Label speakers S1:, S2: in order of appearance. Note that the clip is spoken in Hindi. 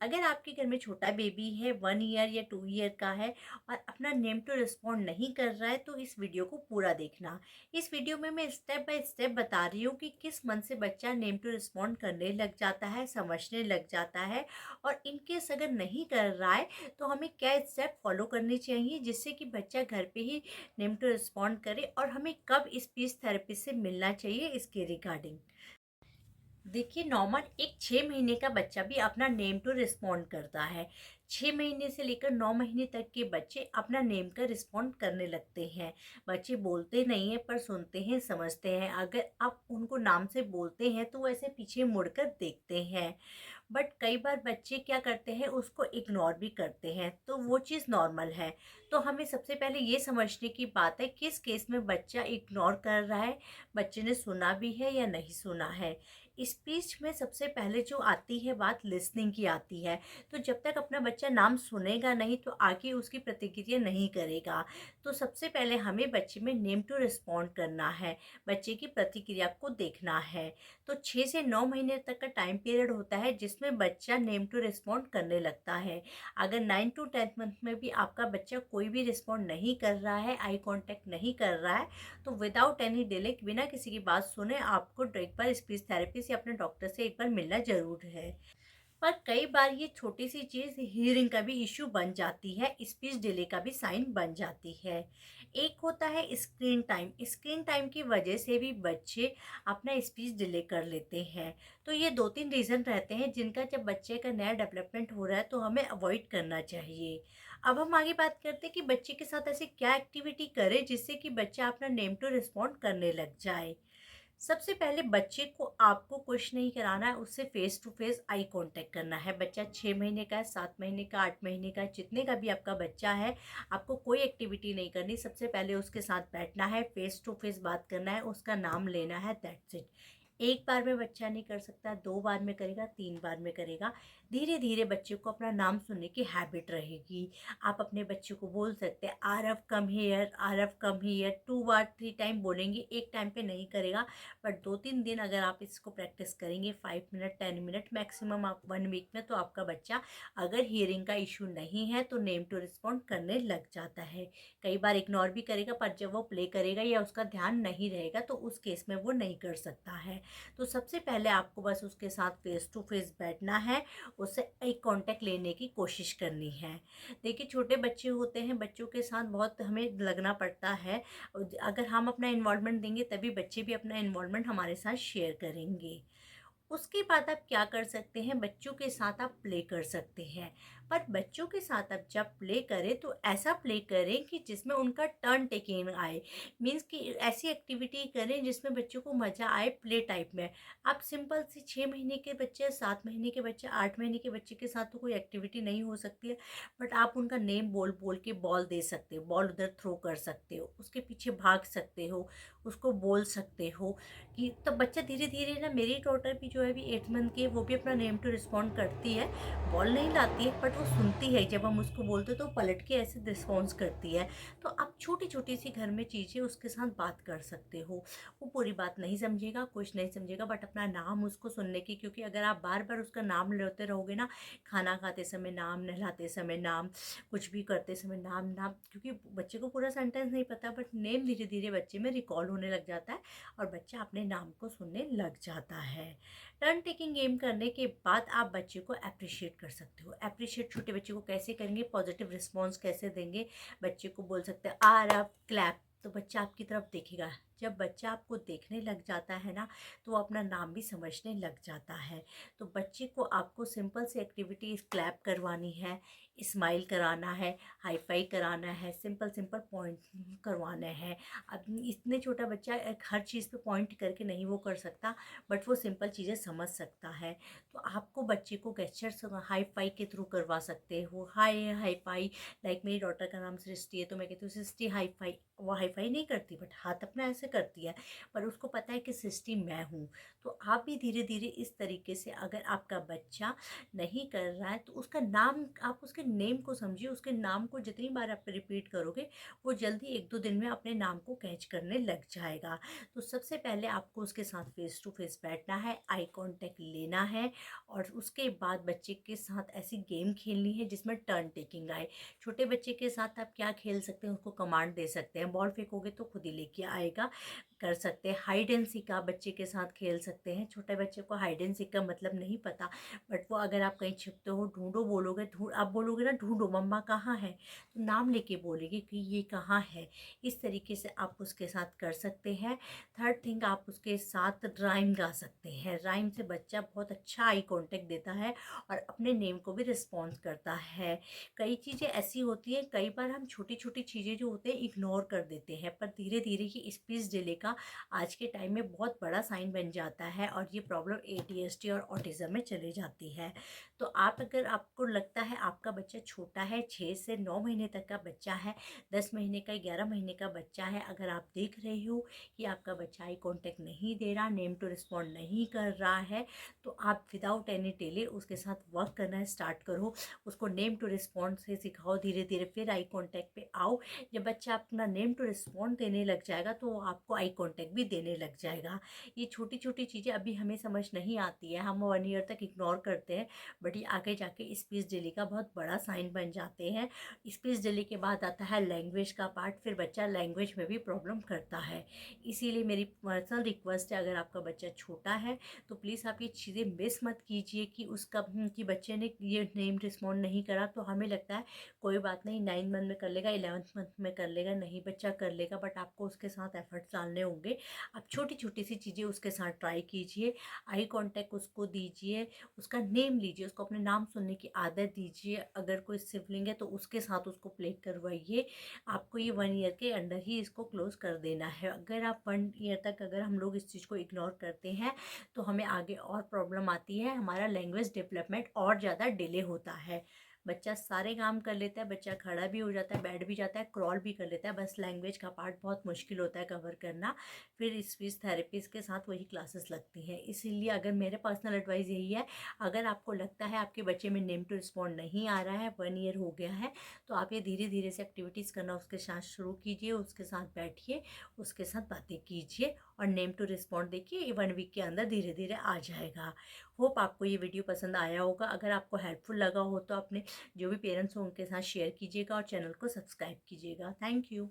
S1: अगर आपके घर में छोटा बेबी है 1 ईयर या 2 ईयर का है और अपना नेम टू रिस्पॉन्ड नहीं कर रहा है तो इस वीडियो को पूरा देखना। इस वीडियो में मैं स्टेप बाय स्टेप बता रही हूँ कि किस मन से बच्चा नेम टू रिस्पॉन्ड करने लग जाता है, समझने लग जाता है, और इनकेस अगर नहीं कर रहा है तो हमें क्या स्टेप फॉलो करने चाहिए जिससे कि बच्चा घर पे ही नेम टू रिस्पॉन्ड करे, और हमें कब स्पीच थेरेपिस्ट से मिलना चाहिए इसके रिगार्डिंग। देखिए, नॉर्मल एक 6 महीने का बच्चा भी अपना नेम टू रिस्पॉन्ड करता है। 6 महीने से लेकर 9 महीने तक के बच्चे अपना नेम का रिस्पॉन्ड करने लगते हैं। बच्चे बोलते नहीं हैं पर सुनते हैं, समझते हैं। अगर आप उनको नाम से बोलते हैं तो वो ऐसे पीछे मुड़कर देखते हैं। बट कई बार बच्चे क्या करते हैं, उसको इग्नोर भी करते हैं, तो वो चीज़ नॉर्मल है। तो हमें सबसे पहले ये समझने की बात है किस केस में बच्चा इग्नोर कर रहा है, बच्चे ने सुना भी है या नहीं सुना है। स्पीच में सबसे पहले जो आती है बात, लिसनिंग की आती है। तो जब तक अपना बच्चा नाम सुनेगा नहीं तो आगे उसकी प्रतिक्रिया नहीं करेगा। तो सबसे पहले हमें बच्चे में नेम टू रिस्पॉन्ड करना है, बच्चे की प्रतिक्रिया को देखना है। तो 6 से 9 महीने तक का टाइम पीरियड होता है जिसमें बच्चा नेम टू रिस्पॉन्ड करने लगता है। अगर 9 to 10 मंथ में भी आपका बच्चा कोई भी रिस्पॉन्ड नहीं कर रहा है, आई कांटेक्ट नहीं कर रहा है, तो विदाउट एनी डिले, बिना किसी की बात सुने, आपको एक बार स्पीच थेरेपिस्ट या अपने डॉक्टर से एक बार मिलना ज़रूर है। पर कई बार ये छोटी सी चीज़ हियरिंग का भी इश्यू बन जाती है, स्पीच डिले का भी साइन बन जाती है। एक होता है स्क्रीन टाइम। स्क्रीन टाइम की वजह से भी बच्चे अपना स्पीच डिले कर लेते हैं। तो ये 2-3 रीज़न रहते हैं जिनका जब बच्चे का नया डेवलपमेंट हो रहा है तो हमें अवॉइड करना चाहिए। अब हम आगे बात करते हैं कि बच्चे के साथ ऐसी क्या एक्टिविटी करें जिससे कि बच्चा अपना नेम टू रिस्पॉन्ड करने लग जाए। सबसे पहले बच्चे को आपको कुछ नहीं कराना है, उससे face to face eye contact करना है। बच्चा 6 महीने का है, 7 महीने का, 8 महीने का, जितने का भी आपका बच्चा है, आपको कोई एक्टिविटी नहीं करनी। सबसे पहले उसके साथ बैठना है, फेस टू फेस बात करना है, उसका नाम लेना है, दैट्स इट। एक बार में बच्चा नहीं कर सकता, 2 बार में करेगा, 3 बार में करेगा। धीरे धीरे बच्चे को अपना नाम सुनने की हैबिट रहेगी। आप अपने बच्चे को बोल सकते हैं, Aarav come here, Aarav come here. 2 bar 3 time बोलेंगे, एक टाइम पे नहीं करेगा। बट 2-3 दिन अगर आप इसको प्रैक्टिस करेंगे, 5 मिनट 10 मिनट मैक्सिमम, आप 1 वीक में, तो आपका बच्चा अगर हियरिंग का इशू नहीं है तो नेम टू रिस्पॉन्ड करने लग जाता है। कई बार इग्नोर भी करेगा पर जब वो प्ले करेगा या उसका ध्यान नहीं रहेगा तो उस केस में वो नहीं कर सकता है। तो सबसे पहले आपको बस उसके साथ फेस टू फेस बैठना है, उससे एक कांटेक्ट लेने की कोशिश करनी है। देखिए, छोटे बच्चे होते हैं, बच्चों के साथ बहुत हमें लगना पड़ता है। अगर हम अपना इन्वॉल्वमेंट देंगे तभी बच्चे भी अपना इन्वॉल्वमेंट हमारे साथ शेयर करेंगे। उसके बाद आप क्या कर सकते हैं, बच्चों के साथ आप प्ले कर सकते हैं। पर बच्चों के साथ आप जब प्ले करें तो ऐसा प्ले करें कि जिसमें उनका टर्न टेकिंग आए। मीन्स कि ऐसी एक्टिविटी करें जिसमें बच्चों को मज़ा आए, प्ले टाइप में। आप सिंपल सी 6 महीने के बच्चे, 7 महीने के बच्चे, 8 महीने के बच्चे के साथ तो कोई एक्टिविटी नहीं हो सकती है। बट आप उनका नेम बोल बोल के बॉल दे सकते हो, बॉल उधर थ्रो कर सकते हो, उसके पीछे भाग सकते हो, उसको बोल सकते हो कि तो बच्चा धीरे धीरे ना, मेरी डॉटर भी जो है अभी 8 मंथ की है, वो भी अपना नेम टू रिस्पॉन्ड करती है। बॉल नहीं लाती है बट वो सुनती है, जब हम उसको बोलते तो पलट के ऐसे रिस्पॉन्स करती है। तो आप छोटी छोटी सी घर में चीज़ें उसके साथ बात कर सकते हो। वो पूरी बात नहीं समझेगा, कुछ नहीं समझेगा, बट अपना नाम उसको सुनने की, क्योंकि अगर आप बार बार उसका नाम लेते रहोगे ना, खाना खाते समय नाम, नहलाते समय नाम, कुछ भी करते समय नाम नाम, क्योंकि बच्चे को पूरा सेंटेंस नहीं पता बट नेम धीरे धीरे बच्चे में रिकॉल होने लग जाता है और बच्चा अपने नाम को सुनने लग जाता है। टर्न टेकिंग गेम करने के बाद आप बच्चे को अप्रिशिएट कर सकते हो। अप्रिशिएट छोटे बच्चे को कैसे करेंगे, पॉजिटिव रिस्पॉन्स कैसे देंगे। बच्चे को बोल सकते हैं आरव क्लैप, तो बच्चा आपकी तरफ देखेगा। जब बच्चा आपको देखने लग जाता है ना, तो वो अपना नाम भी समझने लग जाता है। तो बच्चे को आपको सिंपल सी एक्टिविटीज़, क्लैप करवानी है, स्माइल कराना है, हाई फाई कराना है, सिंपल सिंपल पॉइंट करवाना है। अब इतने छोटा बच्चा हर चीज़ पे पॉइंट करके नहीं वो कर सकता, बट वो सिंपल चीज़ें समझ सकता है। तो आपको बच्चे को गेस्चर्स हाई फाई के थ्रू करवा सकते हो। हाय हाई फाई, लाइक मेरी डॉटर का नाम सृष्टि है तो मैं कहती हूँ सृष्टि हाई फाई। वो हाई फाई नहीं करती बट हाथ अपना ऐसे करती है, पर उसको पता है कि सृष्टि मैं हूँ। तो आप भी धीरे धीरे इस तरीके से, अगर आपका बच्चा नहीं कर रहा है तो उसका नाम, आप उसके नेम को समझिए, उसके नाम को जितनी बार आप रिपीट करोगे वो जल्दी 1-2 दिन में अपने नाम को कैच करने लग जाएगा। तो सबसे पहले आपको उसके साथ फेस टू फेस बैठना है, आई कांटेक्ट लेना है, और उसके बाद बच्चे के साथ ऐसी गेम खेलनी है जिसमें टर्न टेकिंग आए। छोटे बच्चे के साथ आप क्या खेल सकते हैं, उसको कमांड दे सकते हैं, बॉल फेंकोगे तो खुद ही लेके आएगा, कर सकते हैं। हाइड एंड सीक आप बच्चे के साथ खेल सकते हैं। छोटे बच्चे को हाइड एंड सीक का मतलब नहीं पता, बट वो अगर आप कहीं छिपते हो, ढूंढो बोलोगे, आप बोलोगे ना ढूंढो मम्मा कहाँ है, तो नाम लेके बोलेगी कि ये कहाँ है। इस तरीके से आप उसके साथ कर सकते हैं। थर्ड थिंग, आप उसके साथ राइम गा सकते हैं। राइम से बच्चा बहुत अच्छा आई कांटेक्ट देता है और अपने नेम को भी रिस्पॉन्स करता है। कई चीज़ें ऐसी होती हैं, कई बार हम छोटी छोटी चीज़ें जो होते हैं इग्नोर कर देते हैं, पर धीरे धीरे ये स्पीच डिले का आज के टाइम में बहुत बड़ा साइन बन जाता है और ये प्रॉब्लम ADHD और ऑटिज्म में चली जाती है। तो आप, अगर आपको लगता है आपका बच्चा छोटा है, 6 से 9 महीने तक का बच्चा है, 10 महीने का, 11 महीने का बच्चा है, अगर आप देख रहे हो कि आपका बच्चा आई कांटेक्ट नहीं दे रहा, नेम टू रिस्पॉन्ड नहीं कर रहा है, तो आप विदाउट एनी डिले उसके साथ वर्क करना स्टार्ट करो। उसको नेम टू रिस्पॉन्ड से सिखाओ धीरे धीरे, फिर आई कांटेक्ट पे आओ। जब बच्चा अपना नेम टू रिस्पॉन्ड देने लग जाएगा तो वो आपको आई कांटेक्ट भी देने लग जाएगा। ये छोटी छोटी चीज़ें अभी हमें समझ नहीं आती है, हम 1 ईयर तक इग्नोर करते हैं, बट ये आगे जाके स्पीच डिले का बहुत बड़ा साइन बन जाते हैं। स्पीच डिले के बाद आता है लैंग्वेज का पार्ट, फिर बच्चा लैंग्वेज में भी प्रॉब्लम करता है। इसीलिए मेरी पर्सनल रिक्वेस्ट है, अगर आपका बच्चा छोटा है तो प्लीज़ आप ये चीज़ें मिस मत कीजिए कि उसका कि बच्चे ने ये नेम रिस्पॉन्ड नहीं करा तो हमें लगता है कोई बात नहीं, 9 मंथ में कर लेगा, 11th मंथ में कर लेगा, नहीं बच्चा कर लेगा, बट आपको उसके साथ एफर्ट्स डालने होंगे। आप छोटी छोटी सी चीज़ें उसके साथ ट्राई कीजिए, आई कांटेक्ट उसको दीजिए, उसका नेम लीजिए, उसको अपने नाम सुनने की आदत दीजिए। अगर कोई सिबलिंग है तो उसके साथ उसको प्ले करवाइए। आपको ये 1 ईयर के अंदर ही इसको क्लोज कर देना है। अगर आप 1 ईयर तक अगर हम लोग इस चीज़ को इग्नोर करते हैं तो हमें आगे और प्रॉब्लम आती है, हमारा लैंग्वेज डेवलपमेंट और ज़्यादा डिले होता है। बच्चा सारे काम कर लेता है, बच्चा खड़ा भी हो जाता है, बैठ भी जाता है, क्रॉल भी कर लेता है, बस लैंग्वेज का पार्ट बहुत मुश्किल होता है कवर करना। फिर स्पीच थेरेपिस्ट के साथ वही क्लासेस लगती हैं। इसीलिए अगर मेरे पर्सनल एडवाइस यही है, अगर आपको लगता है आपके बच्चे में नेम टू रिस्पॉन्ड नहीं आ रहा है, 1 ईयर हो गया है, तो आप ये धीरे धीरे से एक्टिविटीज़ करना उसके साथ शुरू कीजिए, उसके साथ बैठिए, उसके साथ बातें कीजिए, और नेम टू रिस्पॉन्ड देखिए 1 वीक के अंदर धीरे धीरे आ जाएगा। होप आपको ये वीडियो पसंद आया होगा। अगर आपको हेल्पफुल लगा हो तो अपने जो भी पेरेंट्स हो उनके साथ शेयर कीजिएगा और चैनल को सब्सक्राइब कीजिएगा। Thank you.